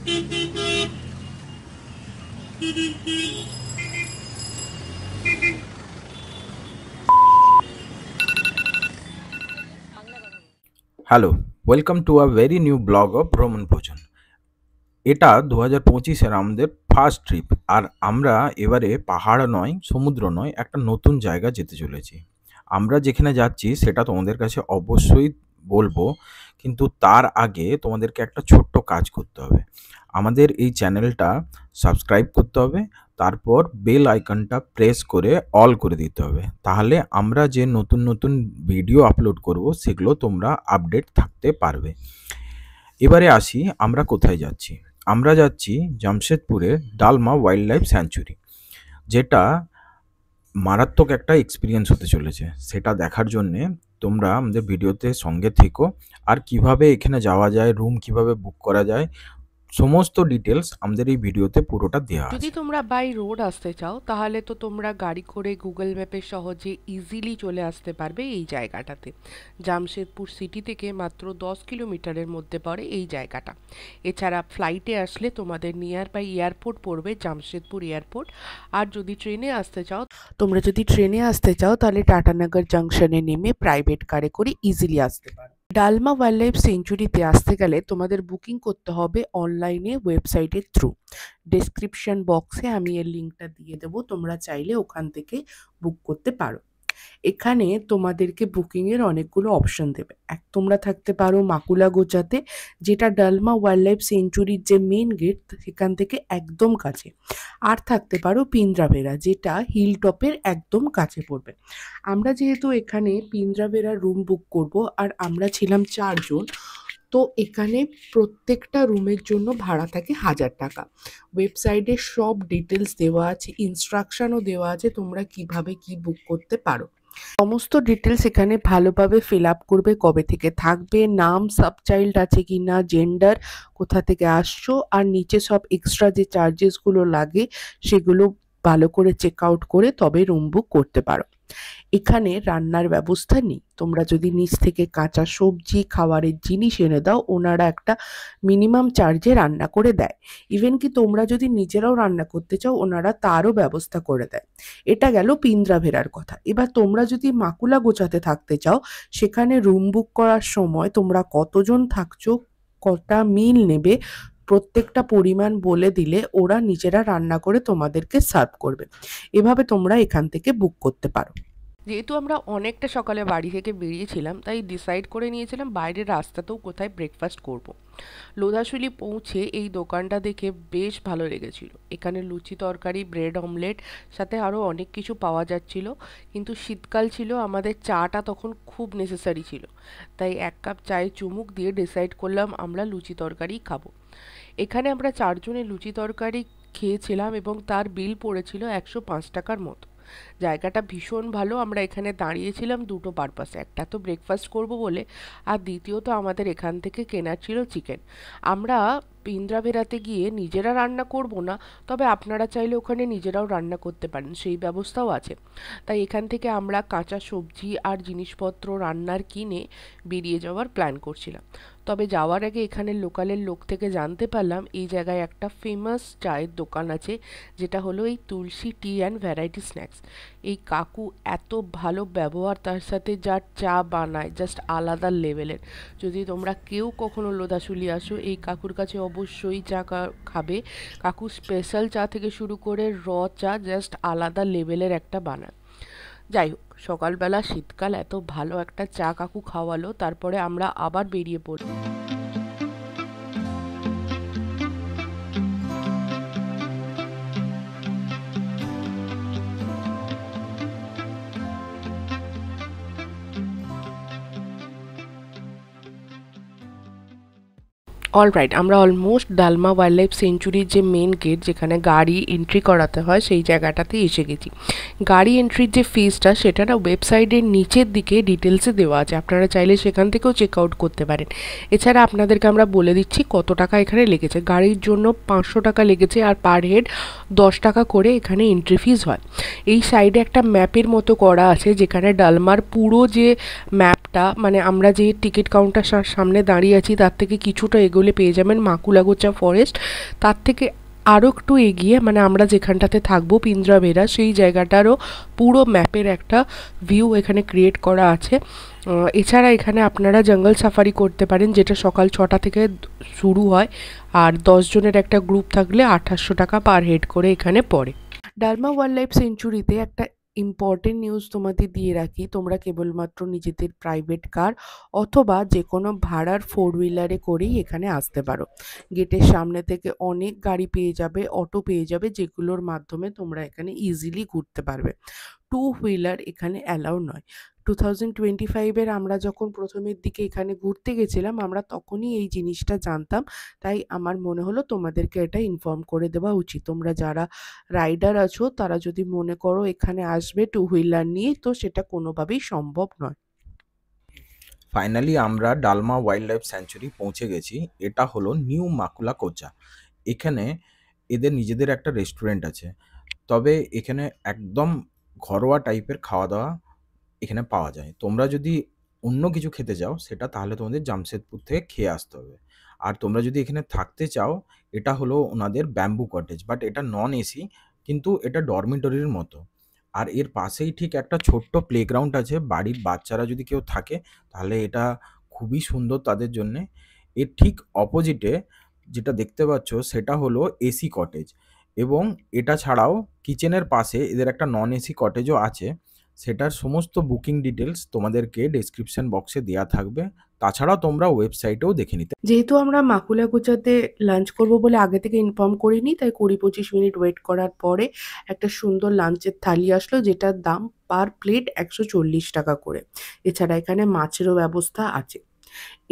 Hello, welcome to a very new blog of ভ্রমণ ভোজন। এটা 2025-এর আমাদের ফার্স্ট ট্রিপ। আর আমরা এবারে পাহাড় নয়, সমুদ্র নয়, একটা নতুন জায়গা যেতে চলেছি। আমরা যেখানে যাচ্ছি সেটা তোমাদের কাছে অবশ্যই বলবো, কিন্তু তার আগে তোমাদেরকে একটা ছোট্ট কাজ করতে হবে। আমাদের এই চ্যানেলটা সাবস্ক্রাইব করতে হবে, তারপর বেল আইকনটা প্রেস করে অল করে দিতে হবে। তাহলে আমরা যে নতুন নতুন ভিডিও আপলোড করব সেগুলো তোমরা আপডেট থাকতে পারবে। এবারে আসি আমরা কোথায় যাচ্ছি। আমরা যাচ্ছি জামশেদপুরের ডালমা ওয়াইল্ড লাইফ স্যাঞ্চুরি, যেটা মারাত্মক একটা এক্সপিরিয়েন্স হতে চলেছে। সেটা দেখার জন্যে তোমরা আমাদের ভিডিওতে সঙ্গে থেকো। আর কিভাবে এখানে যাওয়া যায়, রুম কিভাবে বুক করা যায়, সমস্ত ডিটেলস আমাদের এই ভিডিওতে পুরোটা দেওয়া যদি আছে। তোমরা বাই রোড আসতে চাও তাহলে তো তোমরা গাড়ি করে গুগল ম্যাপে সহজে ইজিলি চলে আসতে পারবে এই জায়গাটাতে। জামশেদপুর সিটি থেকে মাত্র 10 কিলোমিটারের মধ্যে পড়ে এই জায়গাটা। এছাড়া ফ্লাইটে আসলে তোমাদের নিয়ার বাই এয়ারপোর্ট পড়বে জামশেদপুর এয়ারপোর্ট। আর যদি ট্রেনে আসতে চাও তাহলে টাটানগর জাংশনে নেমে প্রাইভেট কারে করে ইজিলি আসতে পারো। ডালমা ওয়াইল্ড লাইফ সেঞ্চুরিতে আসতে গেলে তোমাদের বুকিং করতে হবে অনলাইনে ওয়েবসাইটের থ্রু। ডেসক্রিপশন বক্সে আমি এর লিঙ্কটা দিয়ে দেবো, তোমরা চাইলে ওখান থেকে বুক করতে পারো। এখানে তোমাদেরকে বুকিংয়ের অনেকগুলো অপশন দেবে। তোমরা থাকতে পারো মাকুলা গোচাতে, যেটা ডালমা ওয়াইল্ড লাইফ সেঞ্চুরির যে মেন গেট সেখান থেকে একদম কাছে। আর থাকতে পারো পিন্দ্রাভেরা, যেটা হিল টপের একদম কাছে পড়বে। আমরা যেহেতু এখানে পিন্দ্রাভেরা রুম বুক করব, আর আমরা ছিলাম 4 জন, তো এখানে প্রত্যেকটা রুমের জন্য ভাড়া থাকে 1000 টাকা। ওয়েবসাইটে সব ডিটেলস দেওয়া আছে, ইনস্ট্রাকশনও দেওয়া আছে তোমরা কিভাবে কি বুক করতে পারো। সমস্ত ডিটেলস এখানে ভালোভাবে ফিল আপ করবে, কবে থেকে থাকবে, নাম, সাবচাইল্ড আছে কি না, জেন্ডার, কোথা থেকে আসছো, আর নিচে সব এক্সট্রা যে চার্জেসগুলো লাগে সেগুলো ভালো করে চেক আউট করে তবে রুম বুক করতে পারো। এখানে রান্নার ব্যবস্থা নেই। তোমরা যদি নিচ থেকে কাঁচা সবজি, খাবারের জিনিস এনে দাও, ওনারা একটা মিনিমাম চার্জে রান্না করে দেয়। ইভেন কি তোমরা যদি নিজেরাও রান্না করতে চাও, ওনারা তারও ব্যবস্থা করে দেয়। এটা গেল পিন্দ্রাভেরার কথা। এবার তোমরা যদি মাকুলা গোচাতে থাকতে চাও, সেখানে রুম বুক করার সময় তোমরা কতজন থাকছো, কটা মিল নেবে, প্রত্যেকটা পরিমাণ বলে দিলে ওরা নিজেরা রান্না করে তোমাদেরকে সার্ভ করবে। এভাবে তোমরা এখান থেকে বুক করতে পারো। যেহেতু আমরা অনেকটা সকালে বাড়ি থেকে বেরিয়েছিলাম, তাই ডিসাইড করে নিয়েছিলাম বাইরের রাস্তাতেও কোথায় ব্রেকফাস্ট করব। লোধাশুলি পৌঁছে এই দোকানটা দেখে বেশ ভালো লেগেছিল। এখানে লুচি তরকারি, ব্রেড অমলেট, সাথে আরও অনেক কিছু পাওয়া যাচ্ছিল। কিন্তু শীতকাল ছিল, আমাদের চাটা তখন খুব নেসেসারি ছিল, তাই 1 কাপ চায়ে চুমুক দিয়ে ডিসাইড করলাম আমরা লুচি তরকারি খাবো। এখানে আমরা 4 জনে লুচি তরকারি খেয়েছিলাম এবং তার বিল পড়েছিল 105 টাকার মতো। জায়গাটা ভীষণ ভালো। আমরা এখানে দাঁড়িয়েছিলাম দুটো পারপাসে, একটা তো ব্রেকফাস্ট করব বলে, আর দ্বিতীয়ত আমাদের এখান থেকে কেনার ছিল চিকেন। আমরা পিন্দ্রাভেরাতে গিয়ে নিজেরা রান্না করব না, তবে আপনারা চাইলে ওখানে নিজেরাও রান্না করতে পারেন, সেই ব্যবস্থাও আছে। তাই এখান থেকে আমরা কাঁচা সবজি আর জিনিসপত্র রান্নার কিনে বেরিয়ে যাওয়ার প্ল্যান করছিলাম। তবে যাওয়ার আগে এখানের লোকালের লোক থেকে জানতে পারলাম এই জায়গায় একটা ফেমাস চায়ের দোকান আছে, যেটা হলো এই তুলসী টি অ্যান্ড ভ্যারাইটি স্ন্যাক্স। এই কাকু এত ভালো ব্যবহার, তার সাথে যা চা বানায় জাস্ট আলাদা লেভেলের। যদি তোমরা কেউ কখনো লোধাশুলি আসো, এই কাকুর কাছে অবশ্যই চা খাবে। কাকু স্পেশাল চা থেকে শুরু করে চা জাস্ট আলাদা লেভেলের একটা বানায়। যাই হোক, সকালবেলা শীতকাল এত ভালো একটা চা কাকু খাওয়ালো, তারপরে আমরা আবার বেরিয়ে পড়ি। অলরাইট, আমরা অলমোস্ট ডালমা ওয়াইল্ড লাইফ সেঞ্চুরির যে মেন গেট, যেখানে গাড়ি এন্ট্রি করাতে হয়, সেই জায়গাটাতে এসে গেছি। গাড়ি এন্ট্রির যে ফিসটা, সেটা না ওয়েবসাইটের নিচের দিকে ডিটেলসে দেওয়া আছে, আপনারা চাইলে সেখান থেকেও চেক আউট করতে পারেন। এছাড়া আপনাদেরকে আমরা বলে দিচ্ছি কত টাকা এখানে লেগেছে। গাড়ির জন্য 500 টাকা লেগেছে, আর পার হেড 10 টাকা করে এখানে এন্ট্রি ফিস হয়। এই সাইডে একটা ম্যাপের মতো করা আছে, যেখানে ডালমার পুরো যে ম্যাপটা টা মানে আমরা যে টিকিট কাউন্টার সামনে দাঁড়িয়ে আছি তার থেকে কিছুটা এগোলে পেয়ে যাবেন মাকুলাগোচা ফরেস্ট। তার থেকে আরও একটু এগিয়ে মানে আমরা যেখানটাতে থাকবো পিঞ্জরাবেড়া, সেই জায়গাটারও পুরো ম্যাপের একটা ভিউ এখানে ক্রিয়েট করা আছে। এছাড়া এখানে আপনারা জঙ্গল সাফারি করতে পারেন, যেটা সকাল 6টা থেকে শুরু হয়, আর 10 জনের একটা গ্রুপ থাকলে 2800 টাকা পার হেড করে এখানে পড়ে। ডালমা ওয়াইল্ড লাইফ সেঞ্চুরিতে একটা ইম্পর্টেন্ট নিউজ তোমাদের দিয়ে রাখি, তোমরা কেবলমাত্র নিজেদের প্রাইভেট কার অথবা যে কোনো ভাড়ার 4 হুইলারে করেই এখানে আসতে পারো। গেটের সামনে থেকে অনেক গাড়ি পেয়ে যাবে, অটো পেয়ে যাবে, যেগুলোর মাধ্যমে তোমরা এখানে ইজিলি ঘুরতে পারবে। 2 হুইলার এখানে অ্যালাউ নয়। 2025-এর আমরা যখন প্রথমের দিকে এখানে ঘুরতে গেছিলাম আমরা তখনই এই জিনিসটা জানতাম, তাই আমার মনে হলো তোমাদেরকে এটা ইনফর্ম করে দেওয়া উচিত। তোমরা যারা রাইডার আছো তারা যদি মনে করো এখানে আসবে 2 হুইলার নিয়ে, তো সেটা কোনোভাবেই সম্ভব নয়। ফাইনালি আমরা ডালমা ওয়াইল্ড লাইফ স্যাঞ্চুরি পৌঁছে গেছি। এটা হলো নিউ মাকুলাকোচা। এখানে এদের নিজেদের একটা রেস্টুরেন্ট আছে, তবে এখানে একদম ঘরোয়া টাইপের খাওয়া দাওয়া এখানে পাওয়া যায়। তোমরা যদি অন্য কিছু খেতে চাও সেটা তাহলে তোমাদের জামশেদপুর থেকে খেয়ে আসতে হবে। আর তোমরা যদি এখানে থাকতে চাও, এটা হলো ওনাদের ব্যাম্বু কটেজ, বাট এটা নন এসি, কিন্তু এটা ডরমিটরির মতো। আর এর পাশেই ঠিক একটা ছোট্ট প্লেগ্রাউন্ড আছে, বাড়ির বাচ্চারা যদি কেউ থাকে তাহলে এটা খুবই সুন্দর তাদের জন্যে। এর ঠিক অপোজিটে যেটা দেখতে পাচ্ছ সেটা হলো এসি কটেজ, এবং এটা ছাড়াও কিচেনের পাশে এদের একটা নন এসি কটেজও আছে। সেটার সমস্ত বুকিং ডিটেলস তোমাদেরকে ডেসক্রিপশন বক্সে দেওয়া থাকবে। তাছাড়াও তোমরা ওয়েবসাইটেও দেখে নিতে। যেহেতু আমরা মাকুলাগোচাতে লাঞ্চ করব বলে আগে থেকে ইনফর্ম করিনি, তাই 20-25 মিনিট ওয়েট করার পরে একটা সুন্দর লাঞ্চের থালি আসলো, যেটার দাম পার প্লেট 140 টাকা করে। এছাড়া এখানে মাছেরও ব্যবস্থা আছে।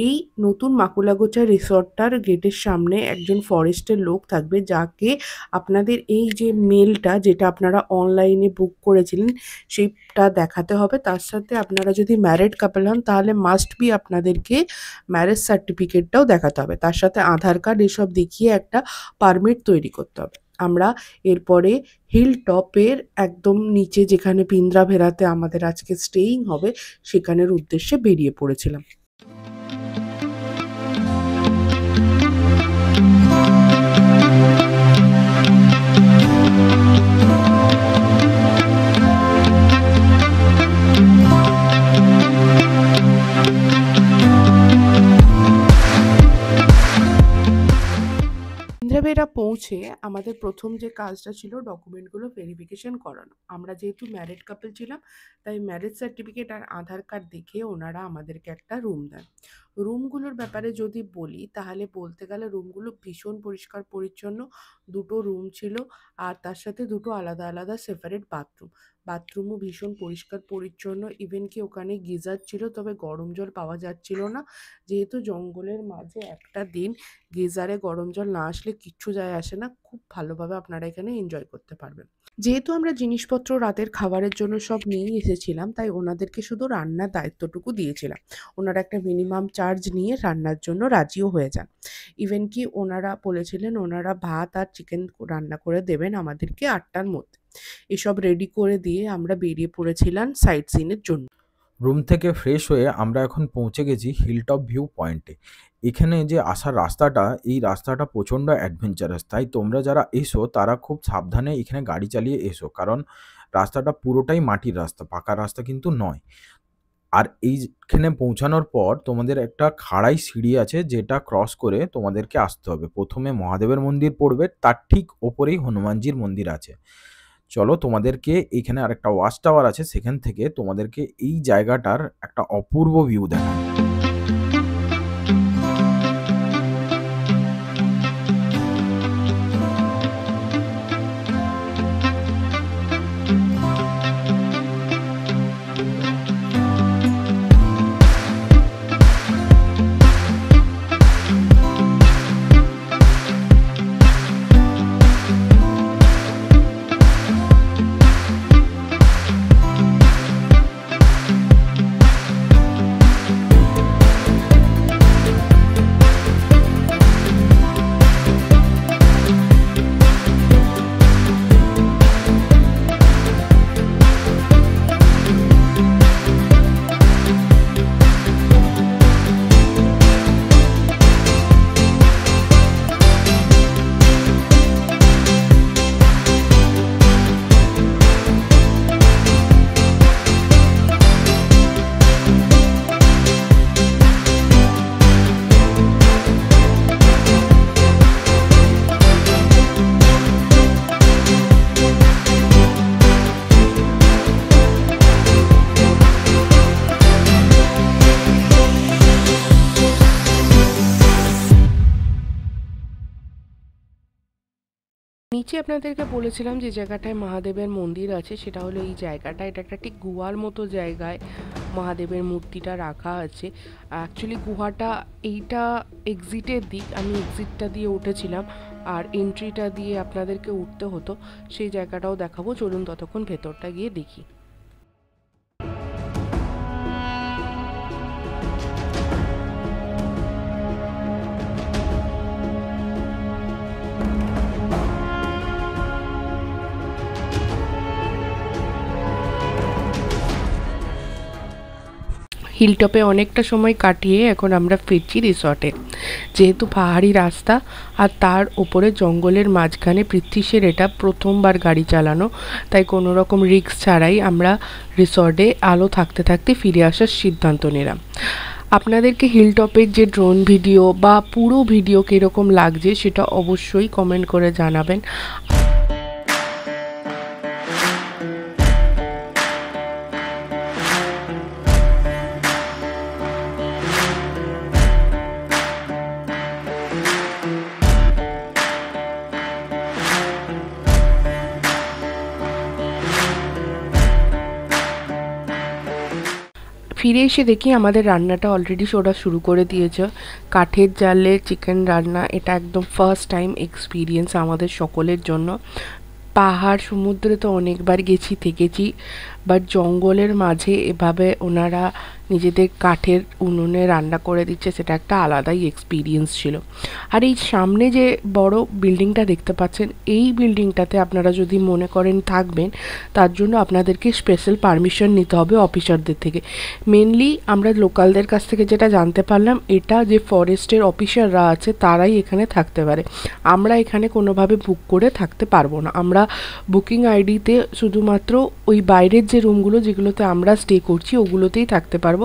এই নতুন মাকুলাগোচা রিসর্টটার গেটের সামনে একজন ফরেস্টের লোক থাকবে, যাকে আপনাদের এই যে মেলটা যেটা আপনারা অনলাইনে বুক করেছিলেন সেইটা দেখাতে হবে। তার সাথে আপনারা যদি ম্যারিড কাপল হন তাহলে মাস্ট বি আপনাদেরকে ম্যারেজ সার্টিফিকেটটাও দেখাতে হবে। তার সাথে আধার কার্ড এসব দেখিয়ে একটা পারমিট তৈরি করতে হবে। আমরা এরপরে হিল টপের একদম নিচে যেখানে পিঞ্জরাভেড়াতে আমাদের আজকে স্টেইং হবে সেখানের উদ্দেশ্যে বেরিয়ে পড়েছিলাম। পিঞ্জরাভেড়া পৌঁছে আমাদের প্রথম যে কাজটা ছিল ডকুমেন্টগুলো ভেরিফিকেশন করানো। আমরা যেহেতু ম্যারিড কাপল ছিলাম তাই ম্যারেজ সার্টিফিকেট আর আধার কার্ড দেখে ওনারা আমাদেরকে একটা রুম দেন। রুমগুলোর ব্যাপারে যদি বলি তাহলে বলতে গেলে রুমগুলো ভীষণ পরিষ্কার পরিচ্ছন্ন। 2টো রুম ছিল আর তার সাথে 2টো আলাদা আলাদা সেপারেট বাথরুম। বাথরুমও ভীষণ পরিষ্কার পরিচ্ছন্ন, ইভেন কি ওখানে গিজার ছিল, তবে গরম জল পাওয়া যাচ্ছিল না। যেহেতু জঙ্গলের মাঝে একটা দিন গিজারে গরম জল না আসলে কিচ্ছু যায় আসে না, খুব ভালোভাবে আপনারা এখানে এনজয় করতে পারবেন। যেহেতু আমরা জিনিসপত্র রাতের খাবারের জন্য সব নিয়েই এসেছিলাম তাই ওনাদেরকে শুধু রান্নার দায়িত্বটুকু দিয়েছিলাম। ওনারা একটা মিনিমাম চার্জ নিয়ে রান্নার জন্য রাজিও হয়ে যান। ইভেন কি ওনারা বলেছিলেন ওনারা ভাত আর চিকেন রান্না করে দেবেন আমাদেরকে 8টার মধ্যে। এসব রেডি করে দিয়ে আমরা বেরিয়ে পড়েছিলাম সাইট সিনের জন্য। রুম থেকে ফ্রেশ হয়ে আমরা এখন পৌঁছে গেছি হিলটপ ভিউ পয়েন্টে। এখানে যে আসার রাস্তাটা, এই রাস্তাটা প্রচণ্ড অ্যাডভেঞ্চারাস, তাই তোমরা যারা এসো তারা খুব সাবধানে এখানে গাড়ি চালিয়ে এসো, কারণ রাস্তাটা পুরোটাই মাটির রাস্তা, পাকা রাস্তা কিন্তু নয়। আর এইখানে পৌঁছানোর পর তোমাদের একটা খাড়াই সিঁড়ি আছে যেটা ক্রস করে তোমাদেরকে আসতে হবে। প্রথমে মহাদেবের মন্দির পড়বে, তার ঠিক ওপরেই হনুমানজির মন্দির আছে। চলো তোমাদেরকে এখানে আরেকটা ওয়াচ টাওয়ার আছে, সেখান থেকে তোমাদেরকে এই জায়গাটার একটা অপূর্ব ভিউ দেখায়। নিচে আপনাদেরকে বলেছিলাম যে জায়গাটায় মহাদেবের মন্দির আছে, সেটা হলো এই জায়গাটা। এটা একটা ঠিক গুহার মতো জায়গায় মহাদেবের মূর্তিটা রাখা আছে। অ্যাকচুয়ালি গুহাটা এইটা এক্সিটের দিক, আমি এক্সিটটা দিয়ে উঠেছিলাম আর এন্ট্রিটা দিয়ে আপনাদেরকে উঠতে হতো। সেই জায়গাটাও দেখাবো, চলুন ততক্ষণ ভেতরটা গিয়ে দেখি। হিলটপে অনেকটা সময় কাটিয়ে এখন আমরা ফিরছি রিসর্টে। যেহেতু পাহাড়ি রাস্তা আর তার ওপরে জঙ্গলের মাঝখানে পৃথ্বীশের এটা প্রথমবার গাড়ি চালানো, তাই কোনো রকম রিস্ক ছাড়াই আমরা রিসর্টে আলো থাকতে থাকতে ফিরে আসার সিদ্ধান্ত নিলাম। আপনাদেরকে হিলটপের যে ড্রোন ভিডিও বা পুরো ভিডিও কীরকম লাগছে সেটা অবশ্যই কমেন্ট করে জানাবেন। ফিরে এসে দেখি আমাদের রান্নাটা অলরেডি ওরা শুরু করে দিয়েছে। কাঠের জালে চিকেন রান্না, এটা একদম ফার্স্ট টাইম এক্সপিরিয়েন্স আমাদের সকলের জন্য। পাহাড় সমুদ্রে তো অনেকবার গেছি, থেকেছি, বাট জঙ্গলের মাঝে এভাবে ওনারা নিজেদের কাঠের উনুনে রান্না করে দিচ্ছে, সেটা একটা আলাদাই এক্সপিরিয়েন্স ছিল। আর এই সামনে যে বড় বিল্ডিংটা দেখতে পাচ্ছেন, এই বিল্ডিংটাতে আপনারা যদি মনে করেন থাকবেন, তার জন্য আপনাদেরকে স্পেশাল পারমিশন নিতে হবে অফিসারদের থেকে। মেনলি আমরা লোকালদের কাছ থেকে যেটা জানতে পারলাম, এটা যে ফরেস্টের অফিসাররা আছে তারাই এখানে থাকতে পারে। আমরা এখানে কোনোভাবে বুক করে থাকতে পারবো না। আমরা বুকিং আইডিতে শুধুমাত্র ওই বাইরের যে রুমগুলো যেগুলোতে আমরা স্টে করছি ওগুলোতেই থাকতে পারবো।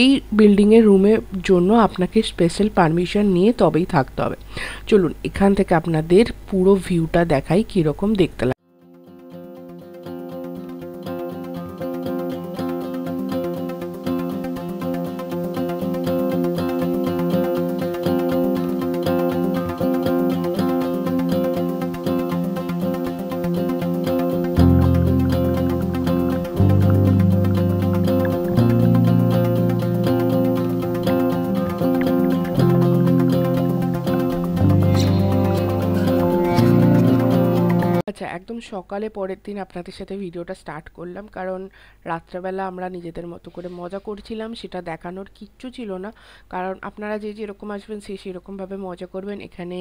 এই বিল্ডিংয়ের রুমের জন্য আপনাকে স্পেশাল পারমিশন নিয়ে তবেই থাকতে হবে। চলুন এখান থেকে আপনাদের পুরো ভিউটা দেখাই কীরকম দেখতে লাগে। আচ্ছা, একদম সকালে পরের দিন আপনাদের সাথে ভিডিওটা স্টার্ট করলাম, কারণ রাত্রেবেলা আমরা নিজেদের মতো করে মজা করছিলাম, সেটা দেখানোর কিচ্ছু ছিল না। কারণ আপনারা যে যেরকম আসবেন সে সেরকমভাবে মজা করবেন, এখানে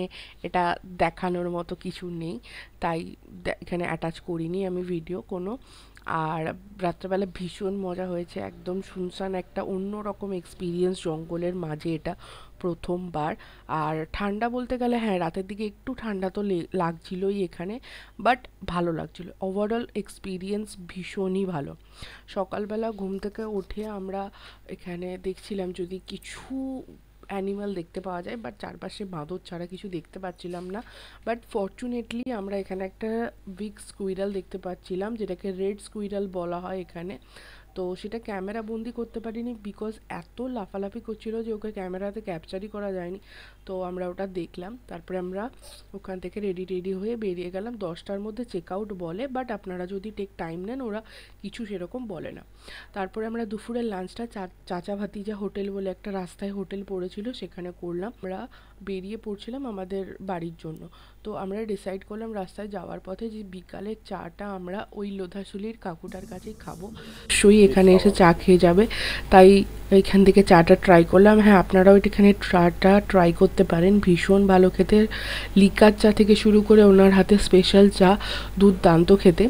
এটা দেখানোর মতো কিছু নেই, তাই এখানে অ্যাটাচ করিনি আমি ভিডিও কোনো। আর রাত্রেবেলা ভীষণ মজা হয়েছে, একদম শুনশান একটা অন্যরকম এক্সপিরিয়েন্স জঙ্গলের মাঝে, এটা প্রথমবার। আর ঠান্ডা বলতে গেলে হ্যাঁ, রাতের দিকে একটু ঠান্ডা তো লাগছিলই এখানে, বাট ভালো লাগছিলো। ওভারঅল এক্সপিরিয়েন্স ভীষণই ভালো। সকালবেলা ঘুম থেকে উঠে আমরা এখানে দেখছিলাম যদি কিছু অ্যানিমাল দেখতে পাওয়া যায়, বাট চারপাশে বাঁদর ছাড়া কিছু দেখতে পাচ্ছিলাম না। বাট ফর্চুনেটলি আমরা এখানে একটা বিগ স্কুইরাল দেখতে পাচ্ছিলাম, যেটাকে রেড স্কুইরাল বলা হয় এখানে। তো সেটা ক্যামেরা বন্দি করতে পারিনি, বিকজ এত লাফালাফি করছিল যে ওকে ক্যামেরাতে ক্যাপচারই করা যায়নি। তো আমরা ওটা দেখলাম, তারপরে আমরা ওখান থেকে রেডি হয়ে বেরিয়ে গেলাম। 10টার মধ্যে চেক আউট বলে, বাট আপনারা যদি টেক টাইম নেন ওরা কিছু সেরকম বলে না। তারপরে আমরা দুপুরের লাঞ্চটা চাচা ভাতিজা হোটেল বলে একটা রাস্তায় হোটেল পড়েছিল, সেখানে করলাম। আমরা বেরিয়ে পড়ছিলাম আমাদের বাড়ির জন্য। তো আমরা ডিসাইড করলাম রাস্তায় যাওয়ার পথে যে বিকালের চাটা আমরা ওই লোধাশুলির কাকুটার কাছেই খাবো। সই এখানে এসে চা খেয়ে যাবে, তাই এখান থেকে চাটা ট্রাই করলাম। হ্যাঁ, আপনারাও এখানে চাটা ট্রাই করতে পারেন, ভীষণ ভালো খেতে। লিকার চা থেকে শুরু করে ওনার হাতে স্পেশাল চা দুর্দান্ত খেতে।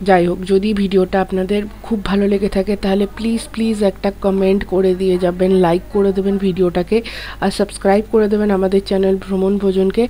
যাই হোক, যদি ভিডিওটা আপনাদের খুব ভালো লেগে থাকে তাহলে প্লিজ একটা কমেন্ট করে দিয়ে যাবেন, লাইক করে দেবেন ভিডিওটাকে, আর সাবস্ক্রাইব করে দেবেন আমাদের চ্যানেল ভ্রমণ ভোজনকে।